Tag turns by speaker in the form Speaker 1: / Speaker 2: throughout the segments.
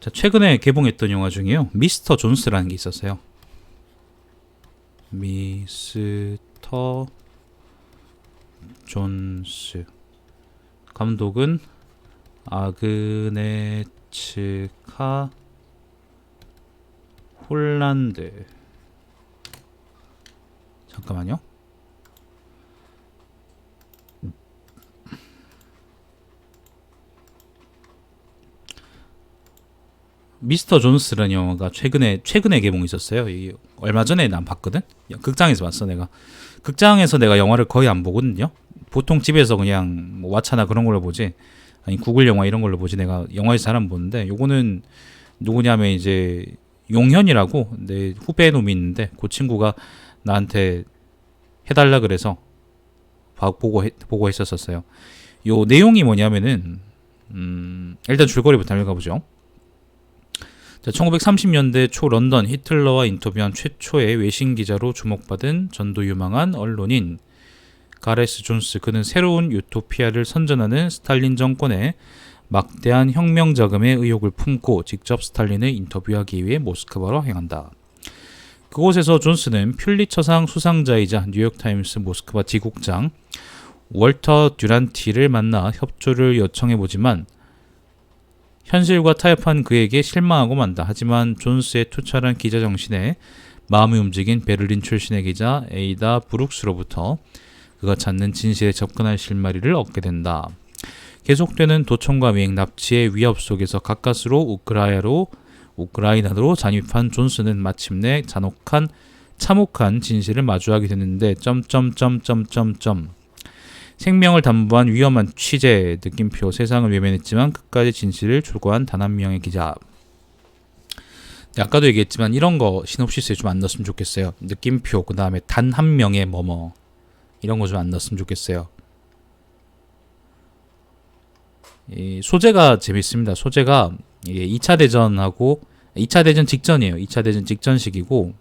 Speaker 1: 자, 최근에 개봉했던 영화 중에요. 미스터 존스라는 게 있었어요. 미스터 존스. 감독은 아그네츠카 홀란드. 잠깐만요. 미스터 존스라는 영화가 최근에 개봉했었어요. 이게 얼마 전에 난 봤거든. 극장에서 봤어 내가. 극장에서 내가 영화를 거의 안 보거든요. 보통 집에서 그냥 뭐 왓챠나 그런 걸로 보지. 아니 구글 영화 이런 걸로 보지. 내가 영화에서 잘 안 보는데 요거는 누구냐면 이제 용현이라고 내 후배 놈이 있는데 그 친구가 나한테 해달라 그래서 보고 했었어요. 요 내용이 뭐냐면은 일단 줄거리부터 읽어보죠. 자, 1930년대 초 런던 히틀러와 인터뷰한 최초의 외신 기자로 주목받은 전도 유망한 언론인 가레스 존스. 그는 새로운 유토피아를 선전하는 스탈린 정권에 막대한 혁명 자금의 의혹을 품고 직접 스탈린을 인터뷰하기 위해 모스크바로 향한다. 그곳에서 존스는 퓰리처상 수상자이자 뉴욕타임스 모스크바 지국장 월터 듀란티를 만나 협조를 요청해보지만 현실과 타협한 그에게 실망하고 만다. 하지만 존스의 투철한 기자 정신에 마음이 움직인 베를린 출신의 기자 에이다 브룩스로부터 그가 찾는 진실에 접근할 실마리를 얻게 된다. 계속되는 도청과 미행, 납치의 위협 속에서 가까스로 우크라이나로 잠입한 존스는 마침내 참혹한 진실을 마주하게 되는데 생명을 담보한 위험한 취재 느낌표. 세상을 외면했지만 끝까지 진실을 추구한 단 한 명의 기자. 아까도 얘기했지만 이런 거 시놉시스에 좀 안 넣었으면 좋겠어요. 느낌표 그 다음에 단 한 명의 뭐뭐 이런 거 좀 안 넣었으면 좋겠어요. 이 소재가 재밌습니다. 소재가 2차 대전하고 2차 대전 직전이에요. 2차 대전 직전식이고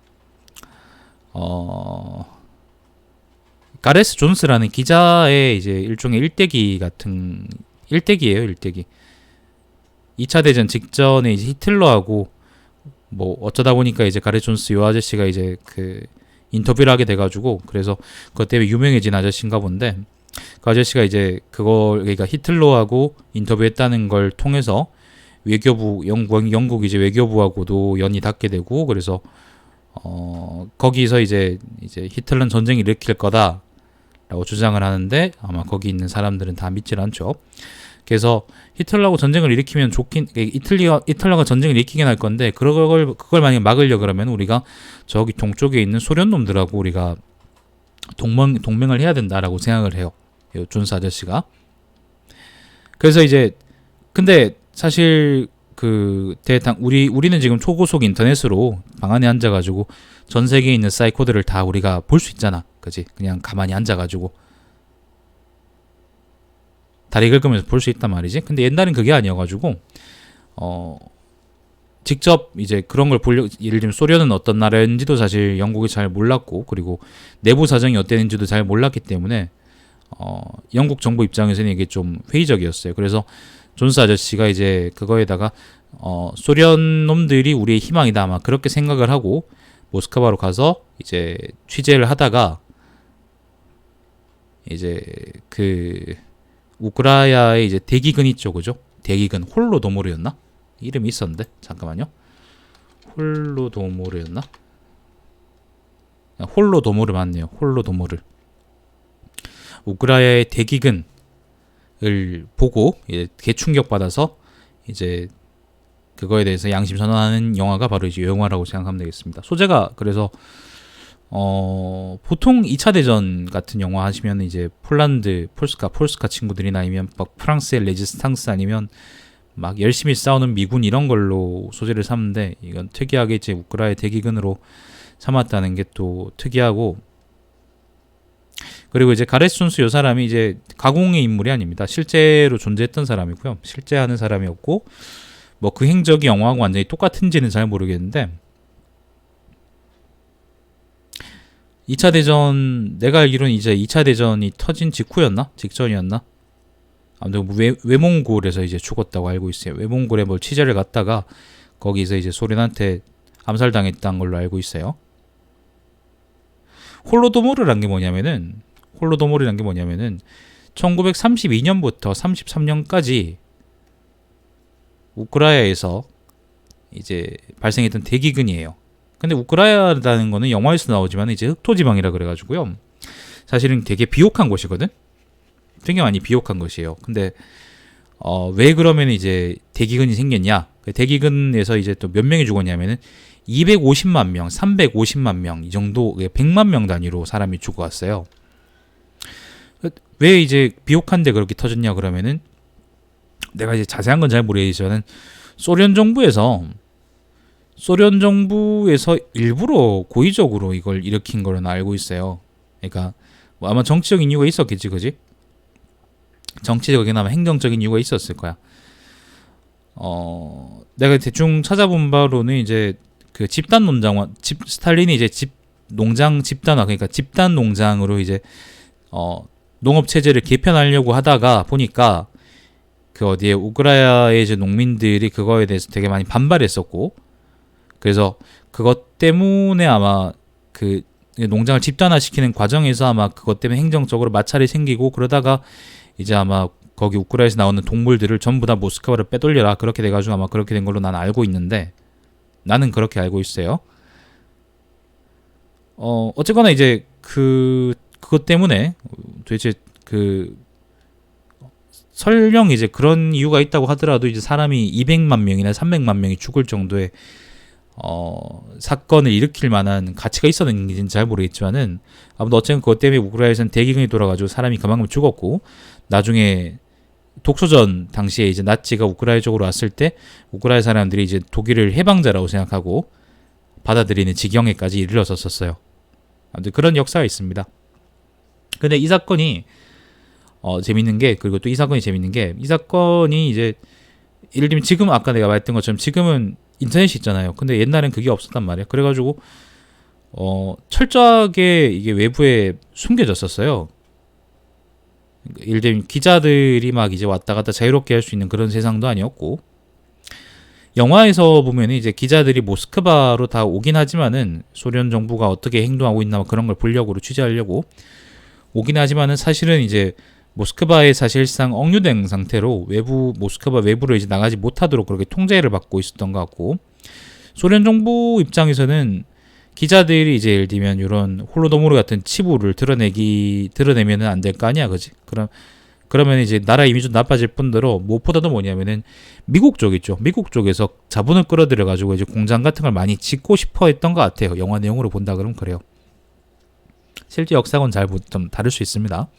Speaker 1: 가레스 존스라는 기자의 이제 일종의 일대기 같은 일대기예요. 2차 대전 직전에 이제 히틀러하고 뭐 어쩌다 보니까 이제 가레스 존스 요 아저씨가 이제 그 인터뷰를 하게 돼가지고 그래서 그것 때문에 유명해진 아저씨인가 본데 그 아저씨가 이제 그러니까 히틀러하고 인터뷰했다는 걸 통해서 외교부 영국 이제 외교부하고도 연이 닿게 되고 그래서 거기서 이제 히틀러는 전쟁을 일으킬 거다라고 주장을 하는데 아마 거기 있는 사람들은 다 믿질 않죠. 그래서 히틀러하고 전쟁을 일으키면 히틀러가 전쟁을 일으키긴 할 건데 그걸 만약에 막으려 그러면 우리가 저기 동쪽에 있는 소련 놈들하고 우리가 동맹을 해야 된다라고 생각을 해요. 존스 아저씨가. 그래서 이제 근데 사실 그 우리는 지금 초고속 인터넷으로 방 안에 앉아가지고 전 세계에 있는 사이코들을 다 우리가 볼 수 있잖아, 그지? 그냥 가만히 앉아가지고 다리 긁으면서 볼 수 있단 말이지. 근데 옛날엔 그게 아니어가지고 직접 이제 그런 걸 보려, 예를 들면 소련은 어떤 나라인지도 사실 영국이 잘 몰랐고 그리고 내부 사정이 어땠는지도 잘 몰랐기 때문에 영국 정부 입장에서는 이게 좀 회의적이었어요. 그래서 존스 아저씨가 이제 그거에다가 소련 놈들이 우리의 희망이다 아마 그렇게 생각을 하고 모스크바로 가서 이제 취재를 하다가 이제 그 우크라이나의 이제 대기근 있죠, 그죠? 대기근 홀로도모르였나? 이름이 있었는데 잠깐만요. 홀로도모르였나? 홀로도모르 맞네요. 홀로도모르. 우크라이나의 대기근을 보고 개충격 받아서 이제 그거에 대해서 양심 선언하는 영화가 바로 이제 영화라고 생각하면 되겠습니다. 소재가 그래서 보통 2차 대전 같은 영화 하시면 이제 폴란드, 폴스카 친구들이나 아니면 막 프랑스의 레지스탕스 아니면 막 열심히 싸우는 미군 이런 걸로 소재를 삼는데 이건 특이하게 이제 우크라이나 대기근으로 삼았다는 게 또 특이하고 그리고 이제 가레스 존스 요 사람이 이제 가공의 인물이 아닙니다. 실제로 존재했던 사람이고요. 실제 하는 사람이었고 뭐 그 행적이 영화하고 완전히 똑같은지는 잘 모르겠는데 2차 대전 내가 알기로는 이제 2차 대전이 터진 직후였나? 직전이었나? 아무튼 외몽골에서 이제 죽었다고 알고 있어요. 외몽골에 뭐 취재를 갔다가 거기서 이제 소련한테 암살당했다는 걸로 알고 있어요. 홀로도모르란 게 뭐냐면은 1932년부터 33년까지 우크라이나에서 이제 발생했던 대기근이에요. 근데 우크라이나라는 거는 영화에서 나오지만 이제 흑토지방이라 그래가지고요. 사실은 되게 비옥한 곳이거든. 되게 많이 비옥한 것이에요. 근데 왜 그러면 이제 대기근이 생겼냐? 대기근에서 이제 또 몇 명이 죽었냐면은 250만 명, 350만 명 이 정도 100만 명 단위로 사람이 죽어왔어요. 왜 이제 비옥한데 그렇게 터졌냐 그러면은 내가 이제 자세한 건 잘 모르겠지만은 소련 정부에서 일부러 고의적으로 이걸 일으킨 걸로 알고 있어요. 그러니까 뭐 아마 정치적인 이유가 있었겠지, 그지? 정치적이나 행정적인 이유가 있었을 거야. 내가 대충 찾아본 바로는 이제 그 집단 농장화, 스탈린이 이제 농장 집단화, 그러니까 집단 농장으로 이제 농업 체제를 개편하려고 하다가 보니까 그 어디에 우크라이나의 이제 농민들이 그거에 대해서 되게 많이 반발했었고, 그래서 그것 때문에 아마 그 농장을 집단화시키는 과정에서 아마 그것 때문에 행정적으로 마찰이 생기고, 그러다가 이제 아마 거기 우크라이나에서 나오는 동물들을 전부 다 모스크바로 빼돌려라 그렇게 돼가지고 아마 그렇게 된 걸로 난 알고 있는데, 나는 그렇게 알고 있어요. 어쨌거나 이제 그것 때문에 도대체 설령 이제 그런 이유가 있다고 하더라도 이제 사람이 200만 명이나 300만 명이 죽을 정도의 사건을 일으킬 만한 가치가 있었는지는 잘 모르겠지만은, 아무튼 어쨌든 그것 때문에 우크라이나에서는 대기근이 돌아가지고 사람이 그만큼 죽었고, 나중에 독소전 당시에 이제 나치가 우크라이나 쪽으로 왔을 때 우크라이나 사람들이 이제 독일을 해방자라고 생각하고 받아들이는 지경에까지 이르렀었어요. 아무튼 그런 역사가 있습니다. 근데 이 사건이 재밌는 게, 그리고 또 이 사건이 재밌는 게, 이 사건이 이제 예를 들면 지금 아까 내가 말했던 것처럼 지금은 인터넷이 있잖아요. 근데 옛날엔 그게 없었단 말이에요. 그래가지고 철저하게 이게 외부에 숨겨졌었어요. 예를 들면 기자들이 막 이제 왔다 갔다 자유롭게 할 수 있는 그런 세상도 아니었고, 영화에서 보면 이제 기자들이 모스크바로 다 오긴 하지만은 소련 정부가 어떻게 행동하고 있나 그런 걸 보려고 취재하려고 오긴 하지만은 사실은 이제 모스크바에 사실상 억류된 상태로 모스크바 외부로 이제 나가지 못하도록 그렇게 통제를 받고 있었던 것 같고, 소련 정부 입장에서는 기자들이 이제 예를 들면 이런 홀로도모르 같은 치부를 드러내면은 안 될 거 아니야, 그지? 그러면 이제 나라 이미지도 나빠질 뿐더러 무엇보다도 뭐냐면은 미국 쪽 있죠. 미국 쪽에서 자본을 끌어들여 가지고 이제 공장 같은 걸 많이 짓고 싶어 했던 것 같아요. 영화 내용으로 본다 그러면 그래요. 실제 역사는 좀 다를 수 있습니다.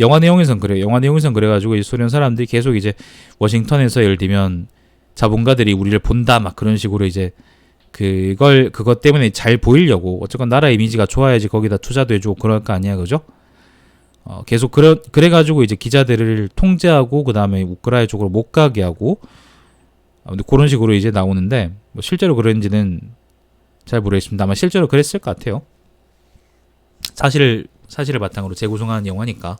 Speaker 1: 영화 내용에선 그래요. 영화 내용에선 그래가지고 소련 사람들이 계속 이제 워싱턴에서 예를 들면 자본가들이 우리를 본다 막 그런 식으로 이제 그것 때문에 잘 보이려고, 어쨌건 나라 이미지가 좋아야지 거기다 투자도 해주고 그럴 거 아니야, 그죠? 계속 그래가지고 이제 기자들을 통제하고 그 다음에 우크라이나 쪽으로 못 가게 하고, 그런 식으로 이제 나오는데 뭐 실제로 그런지는 잘 모르겠습니다. 아마 실제로 그랬을 것 같아요. 사실을 바탕으로 재구성한 영화니까.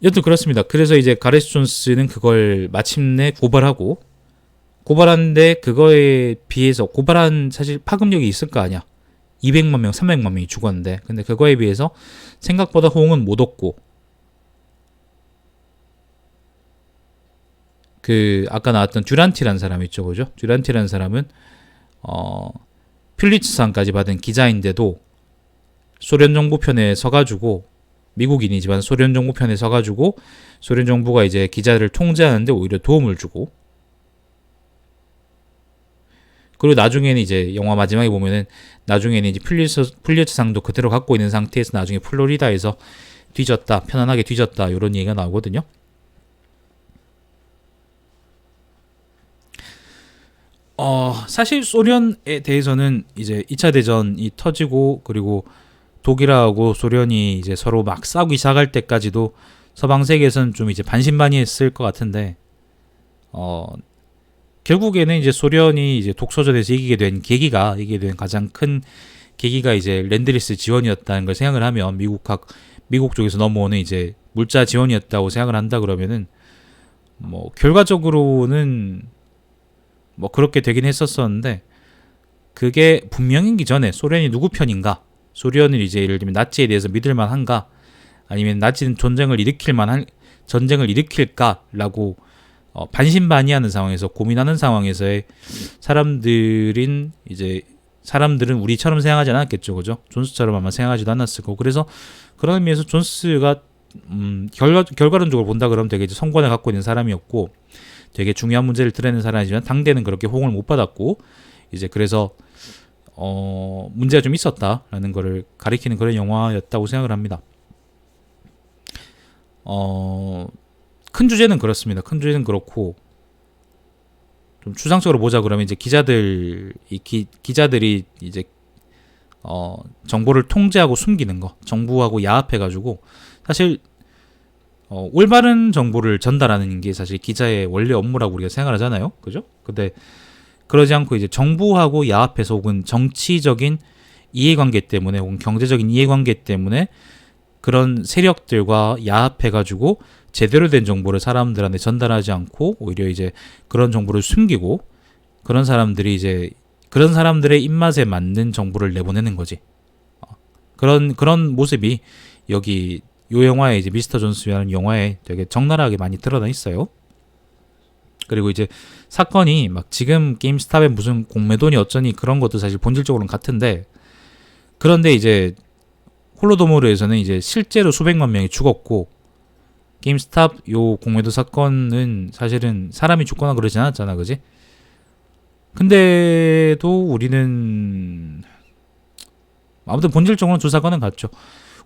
Speaker 1: 여튼 그렇습니다. 그래서 이제 가레스 존스는 그걸 마침내 고발하는데 그거에 비해서 고발한 사실 파급력이 있을 거 아니야. 200만 명, 300만 명이 죽었는데, 근데 그거에 비해서 생각보다 호응은 못 얻고, 아까 나왔던 듀란티라는 사람 있죠, 그죠? 듀란티라는 사람은 퓰리츠상까지 받은 기자인데도 소련 정부 편에 서가지고, 미국인이지만 소련 정부 편에 서가지고 소련 정부가 이제 기자들을 통제하는데 오히려 도움을 주고, 그리고 나중에는 이제 영화 마지막에 보면은 나중에는 이제 퓰리츠상도 그대로 갖고 있는 상태에서 나중에 플로리다에서 편안하게 뒤졌다 이런 얘기가 나오거든요. 사실 소련에 대해서는 이제 2차 대전이 터지고, 그리고 독일하고 소련이 이제 서로 막 싸우기 시작할 때까지도 서방 세계에서는 좀 이제 반신반의했을 것 같은데, 결국에는 이제 소련이 이제 독소전에서 이기게 된 가장 큰 계기가 이제 렌드리스 지원이었다는 걸 생각을 하면 미국 쪽에서 넘어오는 이제 물자 지원이었다고 생각을 한다 그러면은 뭐 결과적으로는 뭐 그렇게 되긴 했었었는데 그게 분명히기 전에 소련이 누구 편인가? 소련을 이제 예를 들면 나치에 대해서 믿을 만한가? 아니면 나치는 전쟁을 일으킬까라고 반신반의하는 상황에서 고민하는 상황에서의 사람들은 우리처럼 생각하지 않았겠죠, 그죠? 존스처럼 아마 생각하지도 않았을 거고 그래서 그런 의미에서 존스가 결과론적으로 본다 그러면 되게 이제 성관을 갖고 있는 사람이었고 되게 중요한 문제를 드러내는 사람이지만 당대는 그렇게 호응을 못 받았고 이제 그래서 문제가 좀 있었다라는 거를 가리키는 그런 영화였다고 생각을 합니다. 큰 주제는 그렇습니다. 큰 주제는 그렇고 좀 추상적으로 보자 그러면 이제 기자들이 이제 정보를 통제하고 숨기는 거, 정부하고 야합해가지고 사실 올바른 정보를 전달하는 게 사실 기자의 원래 업무라고 우리가 생각하잖아요, 그죠? 근데 그러지 않고 이제 정부하고 야합해서 혹은 정치적인 이해관계 때문에 혹은 경제적인 이해관계 때문에 그런 세력들과 야합해가지고 제대로 된 정보를 사람들한테 전달하지 않고 오히려 이제 그런 정보를 숨기고 그런 사람들이 이제 그런 사람들의 입맛에 맞는 정보를 내보내는 거지. 그런 모습이 여기 요 영화에 이제 미스터 존스라는 영화에 되게 적나라하게 많이 드러나 있어요. 그리고 이제 사건이 막 지금 게임스탑에 무슨 공매돈이 어쩌니 그런 것도 사실 본질적으로는 같은데 그런데 이제 홀로도모르에서는 이제 실제로 수백만 명이 죽었고 게임스탑 요 공매도 사건은 사실은 사람이 죽거나 그러지 않았잖아, 그지? 근데도 우리는 아무튼 본질적으로는 두 사건은 같죠.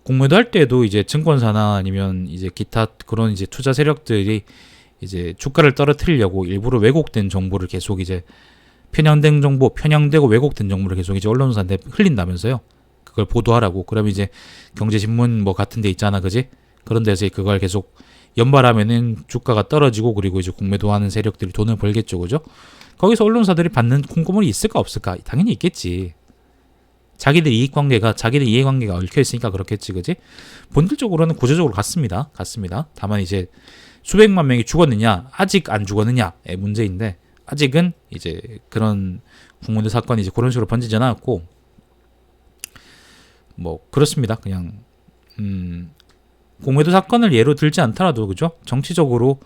Speaker 1: 공매도 할 때도 이제 증권사나 아니면 이제 기타 그런 이제 투자 세력들이 이제 주가를 떨어뜨리려고 일부러 왜곡된 정보를 계속 이제 편향되고 왜곡된 정보를 계속 이제 언론사한테 흘린다면서요. 그걸 보도하라고. 그러면 이제 경제신문 뭐 같은 데 있잖아, 그지? 그런 데서 그걸 계속 연발하면은 주가가 떨어지고 그리고 이제 공매도하는 세력들이 돈을 벌겠죠, 그죠? 거기서 언론사들이 받는 콩고물이 있을까 없을까? 당연히 있겠지. 자기들 이해관계가 얽혀 있으니까 그렇겠지, 그지? 본질적으로는 구조적으로 같습니다. 다만 이제 수백만 명이 죽었느냐, 아직 안 죽었느냐의 문제인데 아직은 이제 그런 공매도 사건이 이제 그런 식으로 번지지 않았고 뭐 그렇습니다. 그냥 공매도 사건을 예로 들지 않더라도 그죠? 정치적으로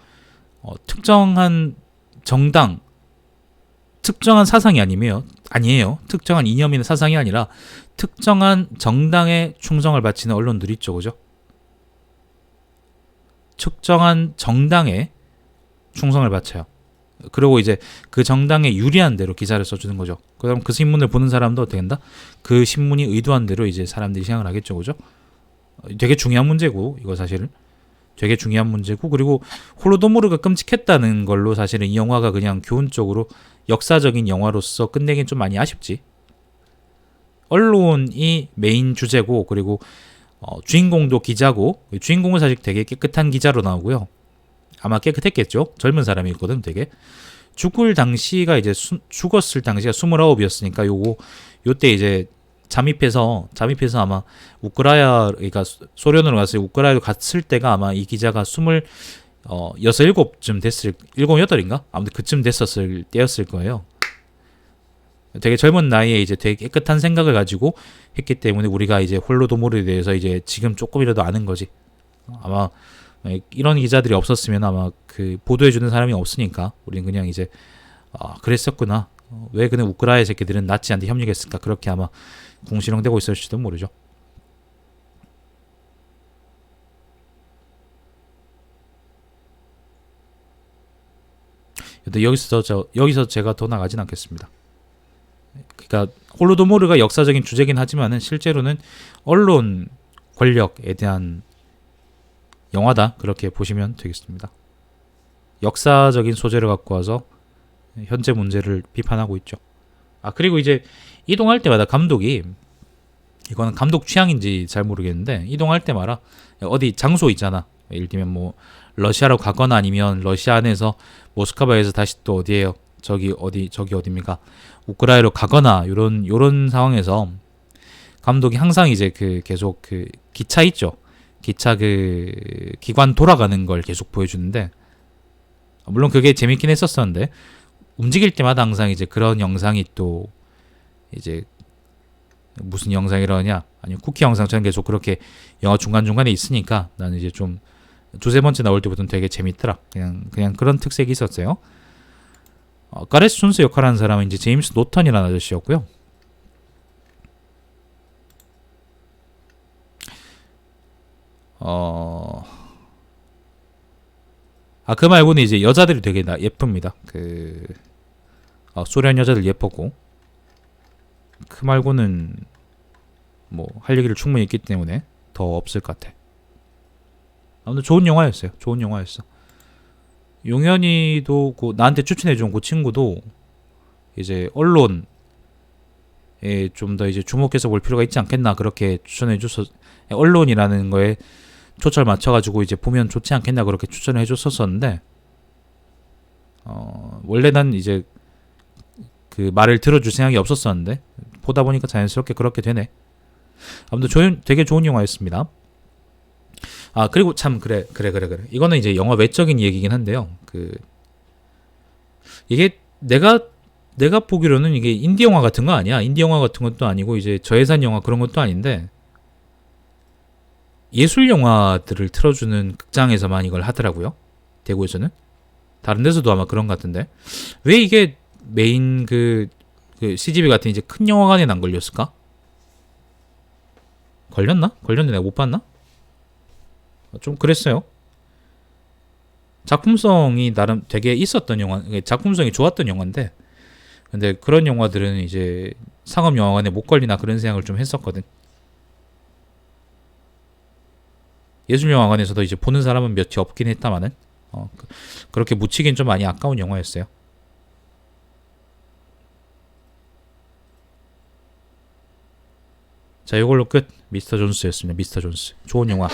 Speaker 1: 특정한 정당, 특정한 사상이 아니에요. 특정한 이념이나 사상이 아니라 특정한 정당에 충성을 바치는 언론들이 있죠, 그죠? 특정한 정당에 충성을 바쳐요. 그리고 이제 그 정당에 유리한 대로 기사를 써주는 거죠. 그럼 그 신문을 보는 사람도 어떻게 된다? 그 신문이 의도한 대로 이제 사람들이 생각을 하겠죠, 그죠? 되게 중요한 문제고 이거 사실은 되게 중요한 문제고 그리고 홀로도모르가 끔찍했다는 걸로 사실은 이 영화가 그냥 교훈적으로 역사적인 영화로서 끝내긴 좀 많이 아쉽지. 언론이 메인 주제고 그리고 주인공도 기자고 주인공은 사실 되게 깨끗한 기자로 나오고요. 아마 깨끗했겠죠. 젊은 사람이거든 되게. 죽었을 당시가 29이었으니까 요때 이제 잠입해서 아마 그러니까 소련으로 갔을 우크라이나로 갔을 때가 아마 이 기자가 7쯤 됐을 7, 8인가? 아무튼 그쯤 됐었을 때였을 거예요. 되게 젊은 나이에 이제 되게 깨끗한 생각을 가지고 했기 때문에 우리가 이제 홀로도모르에 대해서 이제 지금 조금이라도 아는 거지. 아마 이런 기자들이 없었으면 아마 그 보도해주는 사람이 없으니까 우리는 그냥 이제 그랬었구나. 왜 그냥 우크라이나 새끼들은 나치한테 협력했을까? 그렇게 아마 궁시렁대고 있을지도 모르죠. 근데 여기서 제가 더 나가진 않겠습니다. 그러니까 홀로도모르가 역사적인 주제긴 하지만은 실제로는 언론 권력에 대한 영화다 그렇게 보시면 되겠습니다. 역사적인 소재를 갖고 와서 현재 문제를 비판하고 있죠. 그리고 이제 이동할 때마다 감독이 이거는 감독 취향인지 잘 모르겠는데 이동할 때마다 어디 장소 있잖아. 예를 들면 뭐 러시아로 가거나 아니면 러시아 안에서 모스크바에서 다시 또 어디에요? 저기 어디입니까? 우크라이나로 가거나 요런 상황에서 감독이 항상 이제 계속 기차 있죠. 기차 그 기관 돌아가는 걸 계속 보여주는데, 물론 그게 재밌긴 했었었는데 움직일 때마다 항상 이제 그런 영상이 또 이제 무슨 영상이라냐, 아니면 쿠키 영상처럼 계속 그렇게 영화 중간중간에 있으니까 나는 이제 좀 두세 번째 나올 때부터는 되게 재밌더라. 그냥 그런 특색이 있었어요. 가레스 존스 역할하는 사람은 이제 제임스 노턴이라는 아저씨였고요. 그 말고는 이제 여자들이 되게 예쁩니다. 소련 여자들 예뻤고, 그 말고는 뭐 할 얘기를 충분히 있기 때문에 더 없을 것 같아. 아무튼 좋은 영화였어요. 좋은 영화였어. 용현이도 나한테 추천해준 그 친구도 이제 언론에 좀 더 이제 주목해서 볼 필요가 있지 않겠나, 그렇게 추천해줘서, 언론이라는 거에 초점을 맞춰가지고 이제 보면 좋지 않겠나, 그렇게 추천을 해줬었는데, 원래 난 이제 그 말을 들어줄 생각이 없었었는데 보다 보니까 자연스럽게 그렇게 되네. 아무튼 되게 좋은 영화였습니다. 그리고 참 그래. 이거는 이제 영화 외적인 얘기긴 한데요. 이게 내가 보기로는 이게 인디 영화 같은 거 아니야. 인디 영화 같은 것도 아니고 이제 저예산 영화 그런 것도 아닌데, 예술 영화들을 틀어주는 극장에서만 이걸 하더라고요. 대구에서는. 다른 데서도 아마 그런 것 같은데, 왜 이게 메인 그 CGV 같은 이제 큰 영화관에는 안 걸렸을까? 걸렸는데 내가 못 봤나? 좀 그랬어요. 작품성이 나름 되게 있었던 영화, 작품성이 좋았던 영화인데, 근데 그런 영화들은 이제 상업 영화관에 못 걸리나 그런 생각을 좀 했었거든. 예술 영화관에서도 이제 보는 사람은 몇이 없긴 했다마는 그렇게 묻히긴 좀 많이 아까운 영화였어요. 자, 이걸로 끝. 미스터 존스였습니다. 미스터 존스. 좋은 영화.